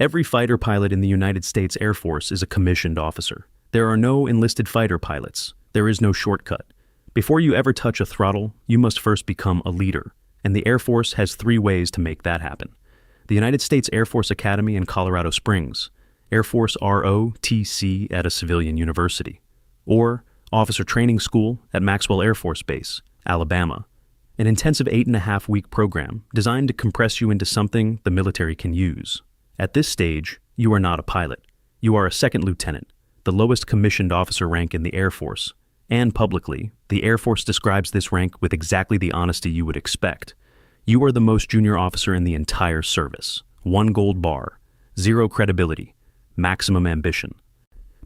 Every fighter pilot in the United States Air Force is a commissioned officer. There are no enlisted fighter pilots. There is no shortcut. Before you ever touch a throttle, you must first become a leader, and the Air Force has 3 ways to make that happen. The United States Air Force Academy in Colorado Springs, Air Force ROTC at a civilian university, or Officer Training School at Maxwell Air Force Base, Alabama, an intensive 8.5-week program designed to compress you into something the military can use. At this stage, you are not a pilot. You are a second lieutenant, the lowest commissioned officer rank in the Air Force. And publicly, the Air Force describes this rank with exactly the honesty you would expect. You are the most junior officer in the entire service. 1 gold bar, 0 credibility, maximum ambition.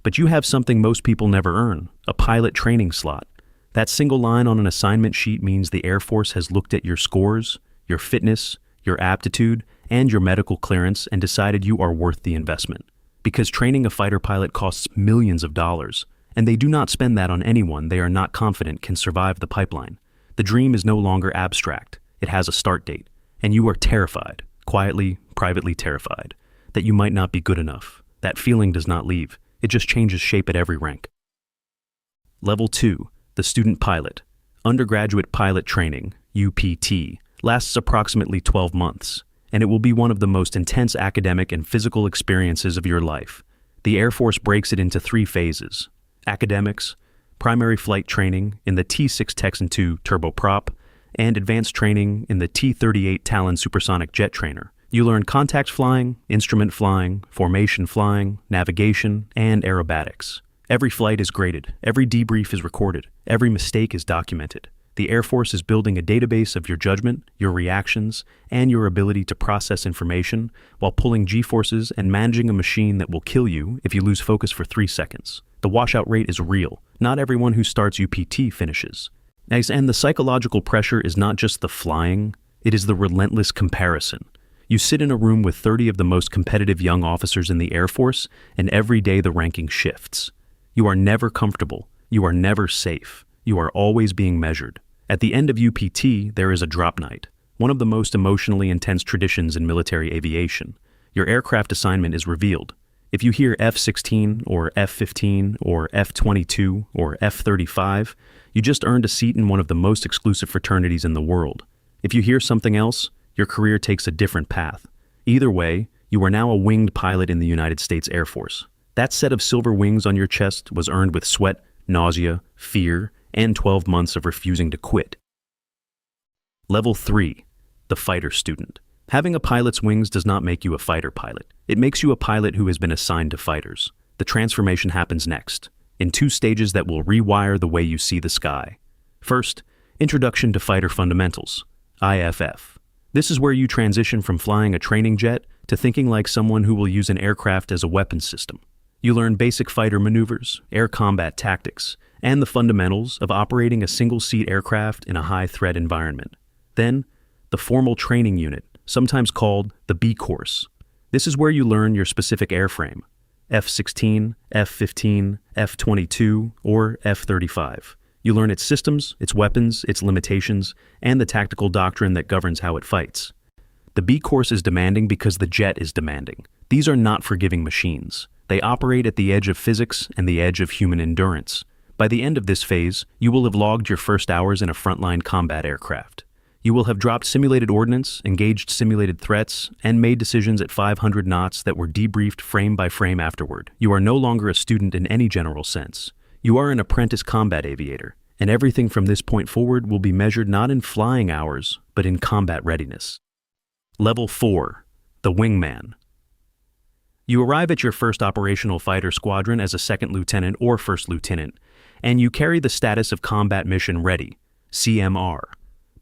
But you have something most people never earn, a pilot training slot. That single line on an assignment sheet means the Air Force has looked at your scores, your fitness, your aptitude, and your medical clearance and decided you are worth the investment. Because training a fighter pilot costs millions of dollars, and they do not spend that on anyone they are not confident can survive the pipeline. The dream is no longer abstract. It has a start date, and you are terrified, quietly, privately terrified, that you might not be good enough. That feeling does not leave. It just changes shape at every rank. Level 2, the student pilot. Undergraduate Pilot Training, UPT, lasts approximately 12 months, and it will be one of the most intense academic and physical experiences of your life. The Air Force breaks it into 3 phases: academics, primary flight training in the T-6 Texan II turboprop, and advanced training in the T-38 Talon supersonic jet trainer. You learn contact flying, instrument flying, formation flying, navigation, and aerobatics. Every flight is graded, every debrief is recorded, every mistake is documented. The Air Force is building a database of your judgment, your reactions, and your ability to process information while pulling G-forces and managing a machine that will kill you if you lose focus for 3 seconds. The washout rate is real. Not everyone who starts UPT finishes. And the psychological pressure is not just the flying, it is the relentless comparison. You sit in a room with 30 of the most competitive young officers in the Air Force, and every day the ranking shifts. You are never comfortable. You are never safe. You are always being measured. At the end of UPT, there is a drop night, one of the most emotionally intense traditions in military aviation. Your aircraft assignment is revealed. If you hear F-16 or F-15 or F-22 or F-35, you just earned a seat in one of the most exclusive fraternities in the world. If you hear something else, your career takes a different path. Either way, you are now a winged pilot in the United States Air Force. That set of silver wings on your chest was earned with sweat, nausea, fear, and 12 months of refusing to quit. Level 3, the fighter student. Having a pilot's wings does not make you a fighter pilot. It makes you a pilot who has been assigned to fighters. The transformation happens next, in 2 stages that will rewire the way you see the sky. First, Introduction to Fighter Fundamentals, IFF. This is where you transition from flying a training jet to thinking like someone who will use an aircraft as a weapons system. You learn basic fighter maneuvers, air combat tactics, and the fundamentals of operating a single-seat aircraft in a high-threat environment. Then, the formal training unit, sometimes called the B course. This is where you learn your specific airframe, F-16, F-15, F-22, or F-35. You learn its systems, its weapons, its limitations, and the tactical doctrine that governs how it fights. The B course is demanding because the jet is demanding. These are not forgiving machines. They operate at the edge of physics and the edge of human endurance. By the end of this phase, you will have logged your first hours in a frontline combat aircraft. You will have dropped simulated ordnance, engaged simulated threats, and made decisions at 500 knots that were debriefed frame by frame afterward. You are no longer a student in any general sense. You are an apprentice combat aviator, and everything from this point forward will be measured not in flying hours, but in combat readiness. Level 4, the wingman. You arrive at your first operational fighter squadron as a second lieutenant or first lieutenant, and you carry the status of Combat Mission Ready, CMR.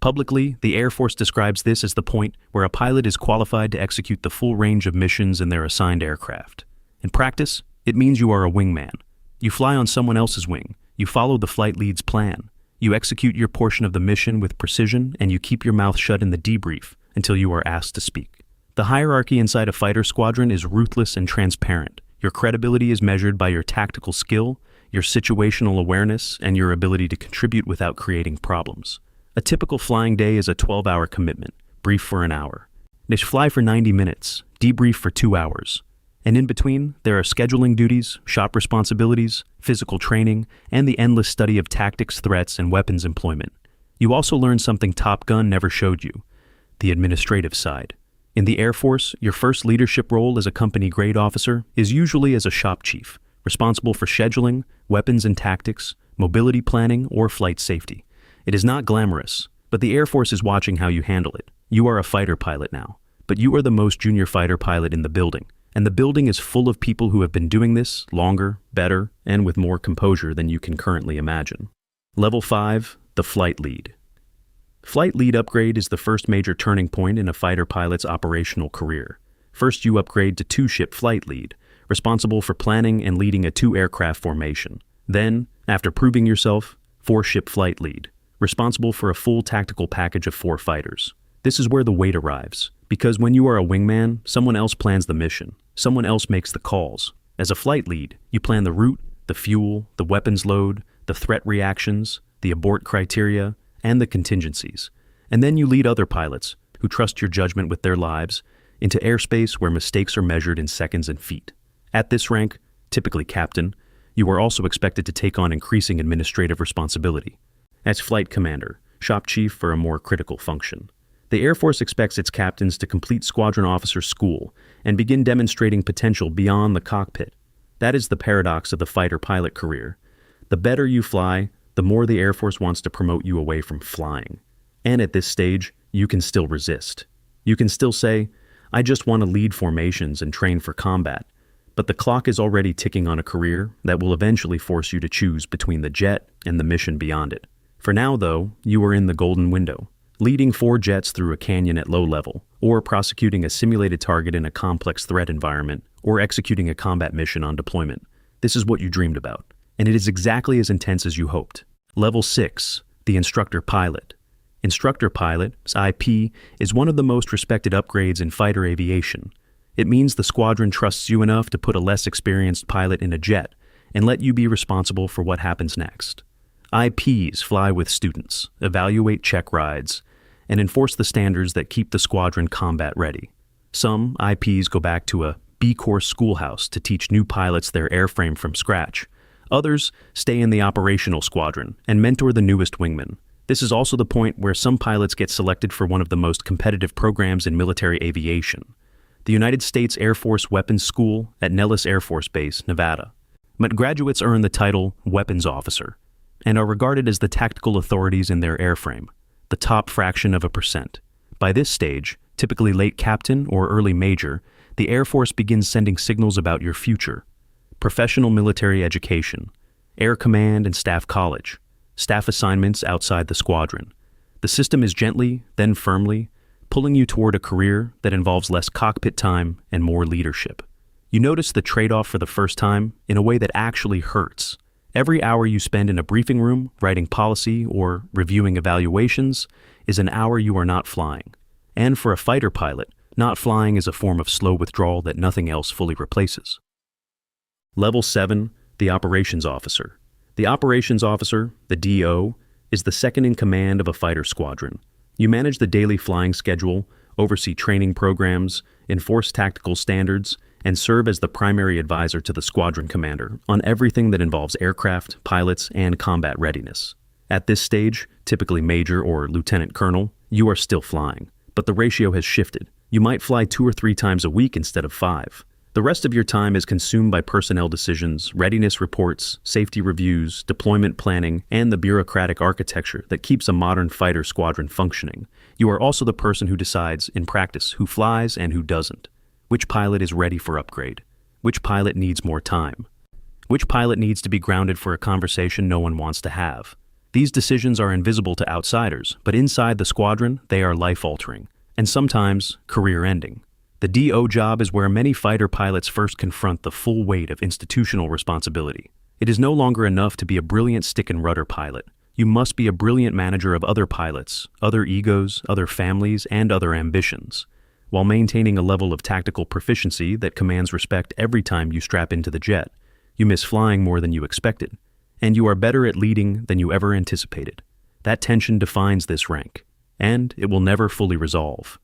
Publicly, the Air Force describes this as the point where a pilot is qualified to execute the full range of missions in their assigned aircraft. In practice, it means you are a wingman. You fly on someone else's wing, you follow the flight lead's plan, you execute your portion of the mission with precision, and you keep your mouth shut in the debrief until you are asked to speak. The hierarchy inside a fighter squadron is ruthless and transparent. Your credibility is measured by your tactical skill, your situational awareness, and your ability to contribute without creating problems. A typical flying day is a 12-hour commitment, brief for an hour. Fly for 90 minutes, debrief for 2 hours. And in between, there are scheduling duties, shop responsibilities, physical training, and the endless study of tactics, threats, and weapons employment. You also learn something Top Gun never showed you: the administrative side. In the Air Force, your first leadership role as a company grade officer is usually as a shop chief, responsible for scheduling, weapons and tactics, mobility planning, or flight safety. It is not glamorous, but the Air Force is watching how you handle it. You are a fighter pilot now, but you are the most junior fighter pilot in the building, and the building is full of people who have been doing this longer, better, and with more composure than you can currently imagine. Level 5, the flight lead. Flight lead upgrade is the first major turning point in a fighter pilot's operational career. First, you upgrade to 2-ship flight lead, responsible for planning and leading a 2-aircraft formation. Then, after proving yourself, 4-ship flight lead, responsible for a full tactical package of 4 fighters. This is where the weight arrives, because when you are a wingman, someone else plans the mission, someone else makes the calls. As a flight lead, you plan the route, the fuel, the weapons load, the threat reactions, the abort criteria, and the contingencies. And then you lead other pilots, who trust your judgment with their lives, into airspace where mistakes are measured in seconds and feet. At this rank, typically captain, you are also expected to take on increasing administrative responsibility. As flight commander, shop chief for a more critical function. The Air Force expects its captains to complete squadron officer school and begin demonstrating potential beyond the cockpit. That is the paradox of the fighter pilot career. The better you fly, the more the Air Force wants to promote you away from flying. And at this stage, you can still resist. You can still say, I just want to lead formations and train for combat. But the clock is already ticking on a career that will eventually force you to choose between the jet and the mission beyond it. For now, though, you are in the golden window, leading 4 jets through a canyon at low level, or prosecuting a simulated target in a complex threat environment, or executing a combat mission on deployment. This is what you dreamed about, and it is exactly as intense as you hoped. Level 6, the instructor pilot. Instructor pilot, IP, is one of the most respected upgrades in fighter aviation. It means the squadron trusts you enough to put a less experienced pilot in a jet and let you be responsible for what happens next. IPs fly with students, evaluate check rides, and enforce the standards that keep the squadron combat ready. Some IPs go back to a B-course schoolhouse to teach new pilots their airframe from scratch. Others stay in the operational squadron and mentor the newest wingman. This is also the point where some pilots get selected for one of the most competitive programs in military aviation, the United States Air Force Weapons School at Nellis Air Force Base, Nevada. But graduates earn the title Weapons Officer and are regarded as the tactical authorities in their airframe, the top fraction of a percent. By this stage, typically late captain or early major, the Air Force begins sending signals about your future. Professional military education, Air Command and Staff College, staff assignments outside the squadron. The system is gently, then firmly, pulling you toward a career that involves less cockpit time and more leadership. You notice the trade-off for the first time in a way that actually hurts. Every hour you spend in a briefing room, writing policy, or reviewing evaluations is an hour you are not flying. And for a fighter pilot, not flying is a form of slow withdrawal that nothing else fully replaces. Level 7, the Operations Officer. The Operations Officer, the DO, is the second in command of a fighter squadron. You manage the daily flying schedule, oversee training programs, enforce tactical standards, and serve as the primary advisor to the squadron commander on everything that involves aircraft, pilots, and combat readiness. At this stage, typically major or lieutenant colonel, you are still flying, but the ratio has shifted. You might fly 2 or 3 times a week instead of 5. The rest of your time is consumed by personnel decisions, readiness reports, safety reviews, deployment planning, and the bureaucratic architecture that keeps a modern fighter squadron functioning. You are also the person who decides, in practice, who flies and who doesn't. Which pilot is ready for upgrade? Which pilot needs more time? Which pilot needs to be grounded for a conversation no one wants to have? These decisions are invisible to outsiders, but inside the squadron, they are life-altering, and sometimes career-ending. The DO job is where many fighter pilots first confront the full weight of institutional responsibility. It is no longer enough to be a brilliant stick and rudder pilot. You must be a brilliant manager of other pilots, other egos, other families, and other ambitions, while maintaining a level of tactical proficiency that commands respect every time you strap into the jet. You miss flying more than you expected, and you are better at leading than you ever anticipated. That tension defines this rank, and it will never fully resolve.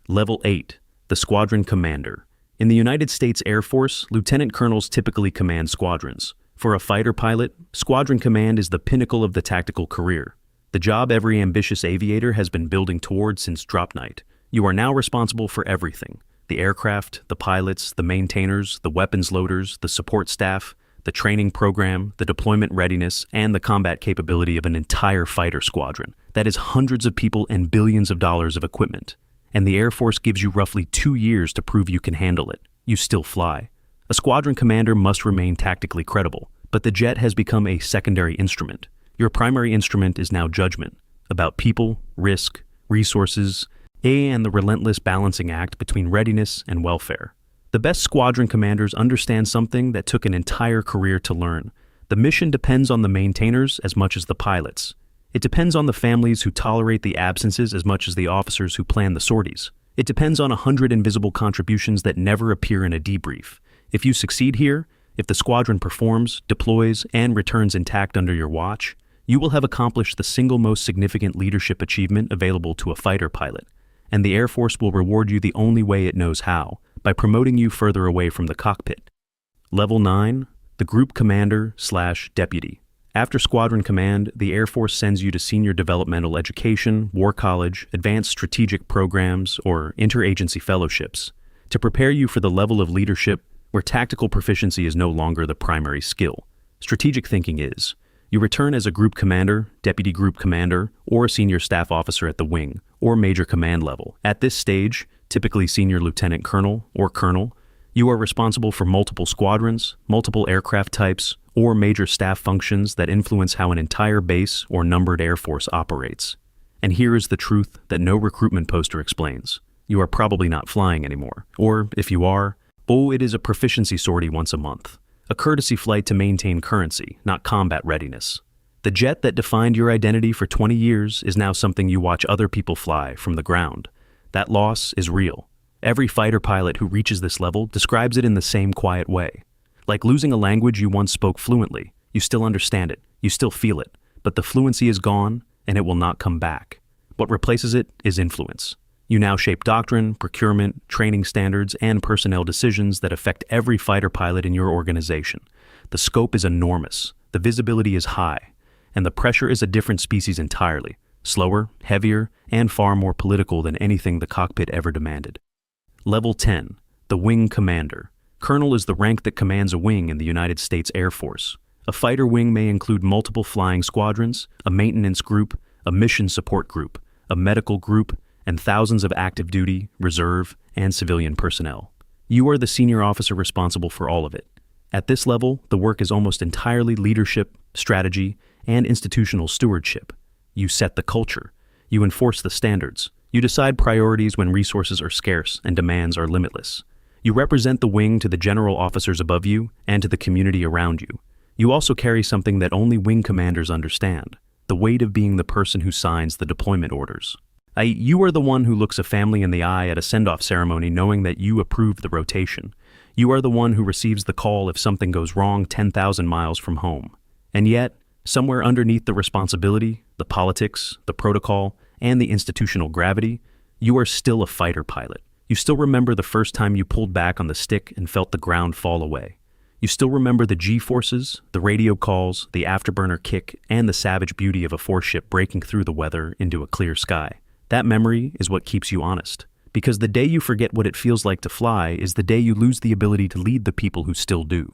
Level 8. the squadron commander. In the United States Air Force, lieutenant colonels typically command squadrons. For a fighter pilot, squadron command is the pinnacle of the tactical career. The job every ambitious aviator has been building toward since drop night. You are now responsible for everything: the aircraft, the pilots, the maintainers, the weapons loaders, the support staff, the training program, the deployment readiness, and the combat capability of an entire fighter squadron. That is hundreds of people and billions of dollars of equipment. And the Air Force gives you roughly 2 years to prove you can handle it. You still fly. A squadron commander must remain tactically credible, but the jet has become a secondary instrument. Your primary instrument is now judgment, about people, risk, resources, and the relentless balancing act between readiness and welfare. The best squadron commanders understand something that took an entire career to learn. The mission depends on the maintainers as much as the pilots. It depends on the families who tolerate the absences as much as the officers who plan the sorties. It depends on 100 invisible contributions that never appear in a debrief. If you succeed here, if the squadron performs, deploys, and returns intact under your watch, you will have accomplished the single most significant leadership achievement available to a fighter pilot. And the Air Force will reward you the only way it knows how, by promoting you further away from the cockpit. Level 9, the Group Commander/Deputy. After Squadron Command, the Air Force sends you to Senior Developmental Education, War College, Advanced Strategic Programs, or Interagency Fellowships, to prepare you for the level of leadership where tactical proficiency is no longer the primary skill. Strategic thinking is. You return as a Group Commander, Deputy Group Commander, or a Senior Staff Officer at the wing, or Major Command level. At this stage, typically Senior Lieutenant Colonel or Colonel, you are responsible for multiple squadrons, multiple aircraft types, or major staff functions that influence how an entire base or numbered Air Force operates. And here is the truth that no recruitment poster explains. You are probably not flying anymore. Or, if you are, it is a proficiency sortie once a month. A courtesy flight to maintain currency, not combat readiness. The jet that defined your identity for 20 years is now something you watch other people fly from the ground. That loss is real. Every fighter pilot who reaches this level describes it in the same quiet way. Like losing a language you once spoke fluently. You still understand it, you still feel it, but the fluency is gone and it will not come back. What replaces it is influence. You now shape doctrine, procurement, training standards, and personnel decisions that affect every fighter pilot in your organization. The scope is enormous, the visibility is high, and the pressure is a different species entirely, slower, heavier, and far more political than anything the cockpit ever demanded. Level 10, the Wing Commander. Colonel is the rank that commands a wing in the United States Air Force. A fighter wing may include multiple flying squadrons, a maintenance group, a mission support group, a medical group, and thousands of active duty, reserve, and civilian personnel. You are the senior officer responsible for all of it. At this level, the work is almost entirely leadership, strategy, and institutional stewardship. You set the culture. You enforce the standards. You decide priorities when resources are scarce and demands are limitless. You represent the wing to the general officers above you and to the community around you. You also carry something that only wing commanders understand: the weight of being the person who signs the deployment orders. You are the one who looks a family in the eye at a send-off ceremony knowing that you approved the rotation. You are the one who receives the call if something goes wrong 10,000 miles from home. And yet, somewhere underneath the responsibility, the politics, the protocol, and the institutional gravity, you are still a fighter pilot. You still remember the first time you pulled back on the stick and felt the ground fall away. You still remember the G-forces, the radio calls, the afterburner kick, and the savage beauty of a force ship breaking through the weather into a clear sky. That memory is what keeps you honest. Because the day you forget what it feels like to fly is the day you lose the ability to lead the people who still do.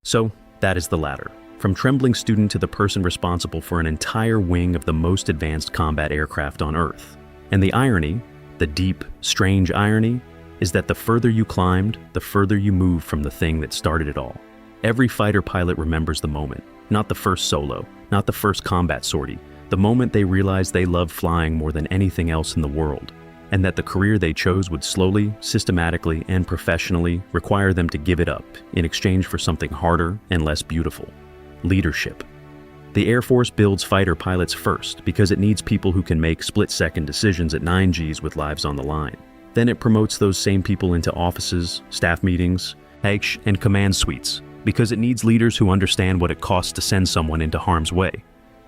So, that is the ladder. From trembling student to the person responsible for an entire wing of the most advanced combat aircraft on Earth. And the irony, the deep, strange irony, is that the further you climbed, the further you moved from the thing that started it all. Every fighter pilot remembers the moment, not the first solo, not the first combat sortie, the moment they realized they loved flying more than anything else in the world, and that the career they chose would slowly, systematically, and professionally require them to give it up in exchange for something harder and less beautiful: leadership. The Air Force builds fighter pilots first because it needs people who can make split-second decisions at 9Gs with lives on the line. Then it promotes those same people into offices, staff meetings, and command suites because it needs leaders who understand what it costs to send someone into harm's way.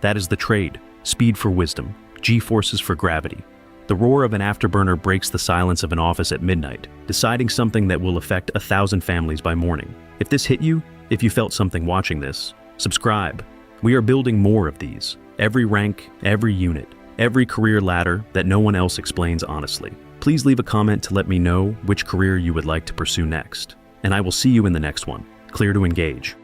That is the trade: speed for wisdom, G-forces for gravity. The roar of an afterburner breaks the silence of an office at midnight, deciding something that will affect 1,000 families by morning. If this hit you, if you felt something watching this, subscribe. We are building more of these. Every rank, every unit, every career ladder that no one else explains honestly. Please leave a comment to let me know which career you would like to pursue next. And I will see you in the next one. Clear to engage.